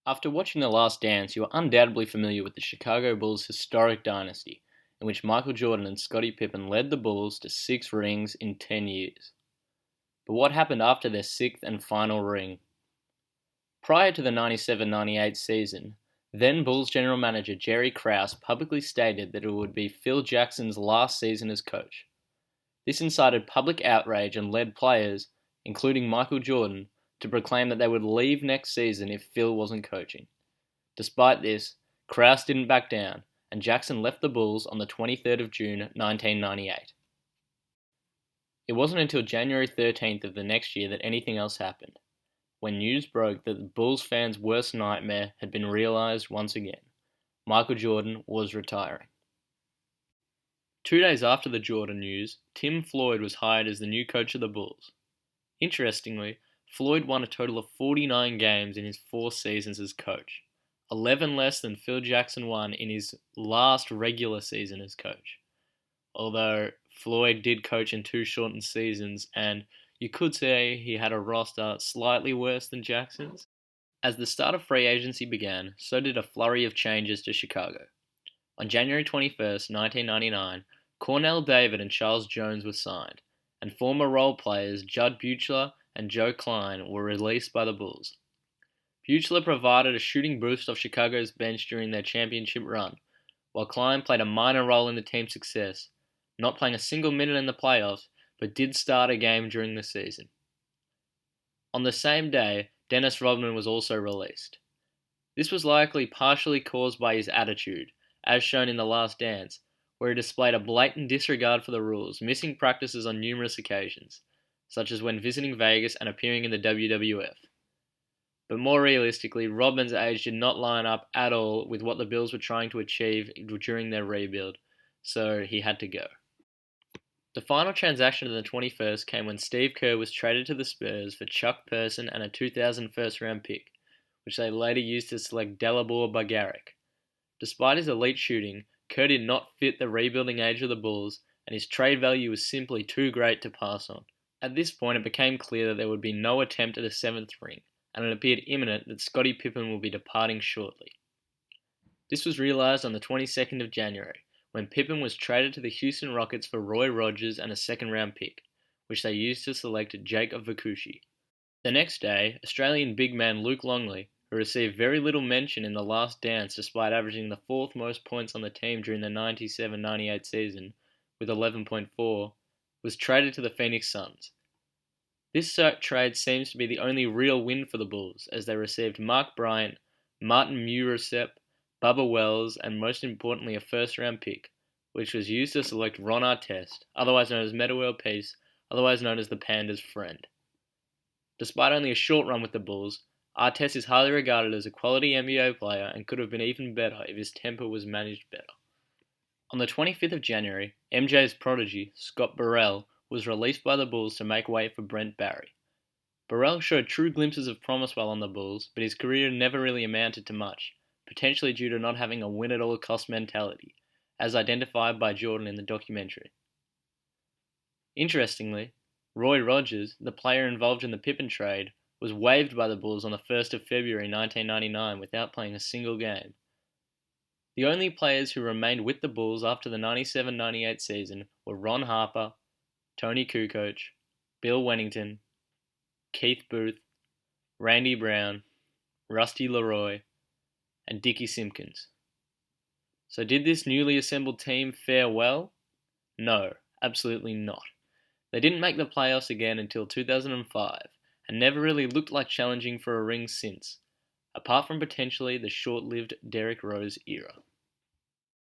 After watching The Last Dance, you are undoubtedly familiar with the Chicago Bulls' historic dynasty, in which Michael Jordan and Scottie Pippen led the Bulls to 6 rings in 10 years. But what happened after their 6th and final ring? Prior to the 97-98 season, then Bulls general manager Jerry Krause publicly stated that it would be Phil Jackson's last season as coach. This incited public outrage and led players, including Michael Jordan, to proclaim that they would leave next season if Phil wasn't coaching. Despite this, Krause didn't back down, and Jackson left the Bulls on the 23rd of June 1998. It wasn't until January 13th of the next year that anything else happened, when news broke that the Bulls fans' worst nightmare had been realized once again. Michael Jordan was retiring. 2 days after the Jordan news, Tim Floyd was hired as the new coach of the Bulls. Interestingly, Floyd won a total of 49 games in his 4 seasons as coach, 11 less than Phil Jackson won in his last regular season as coach. Although Floyd did coach in 2 shortened seasons, and you could say he had a roster slightly worse than Jackson's. As the start of free agency began, so did a flurry of changes to Chicago. On January 21st, 1999, Cornell David and Charles Jones were signed, and former role players Judd Buechler and Joe Klein were released by the Bulls. Buechler provided a shooting boost off Chicago's bench during their championship run, while Klein played a minor role in the team's success, not playing a single minute in the playoffs, but did start a game during the season. On the same day, Dennis Rodman was also released. This was likely partially caused by his attitude, as shown in The Last Dance, where he displayed a blatant disregard for the rules, missing practices on numerous occasions, such as when visiting Vegas and appearing in the WWF. But more realistically, Rodman's age did not line up at all with what the Bills were trying to achieve during their rebuild, so he had to go. The final transaction of the 21st came when Steve Kerr was traded to the Spurs for Chuck Person and a 2000 first-round pick, which they later used to select Dalibor Bogaric. Despite his elite shooting, Kerr did not fit the rebuilding age of the Bulls, and his trade value was simply too great to pass on. At this point, it became clear that there would be no attempt at a 7th ring, and it appeared imminent that Scottie Pippen would be departing shortly. This was realized on the 22nd of January, when Pippen was traded to the Houston Rockets for Roy Rogers and a second-round pick, which they used to select Jake Vukushi. The next day, Australian big man Luke Longley, who received very little mention in The Last Dance despite averaging the 4th most points on the team during the 97-98 season, with 11.4, was traded to the Phoenix Suns. This trade seems to be the only real win for the Bulls, as they received Mark Bryant, Martin Murusep, Bubba Wells, and most importantly a first-round pick, which was used to select Ron Artest, otherwise known as Metta World Peace, otherwise known as the Panda's friend. Despite only a short run with the Bulls, Artest is highly regarded as a quality NBA player and could have been even better if his temper was managed better. On the 25th of January, MJ's prodigy, Scott Burrell, was released by the Bulls to make way for Brent Barry. Burrell showed true glimpses of promise while on the Bulls, but his career never really amounted to much, potentially due to not having a win-at-all-cost mentality, as identified by Jordan in the documentary. Interestingly, Roy Rogers, the player involved in the Pippen trade, was waived by the Bulls on the 1st of February 1999 without playing a single game. The only players who remained with the Bulls after the 97-98 season were Ron Harper, Tony Kukoc, Bill Wennington, Keith Booth, Randy Brown, Rusty Leroy, and Dickie Simpkins. So did this newly assembled team fare well? No, absolutely not. They didn't make the playoffs again until 2005, and never really looked like challenging for a ring since, apart from potentially the short-lived Derrick Rose era.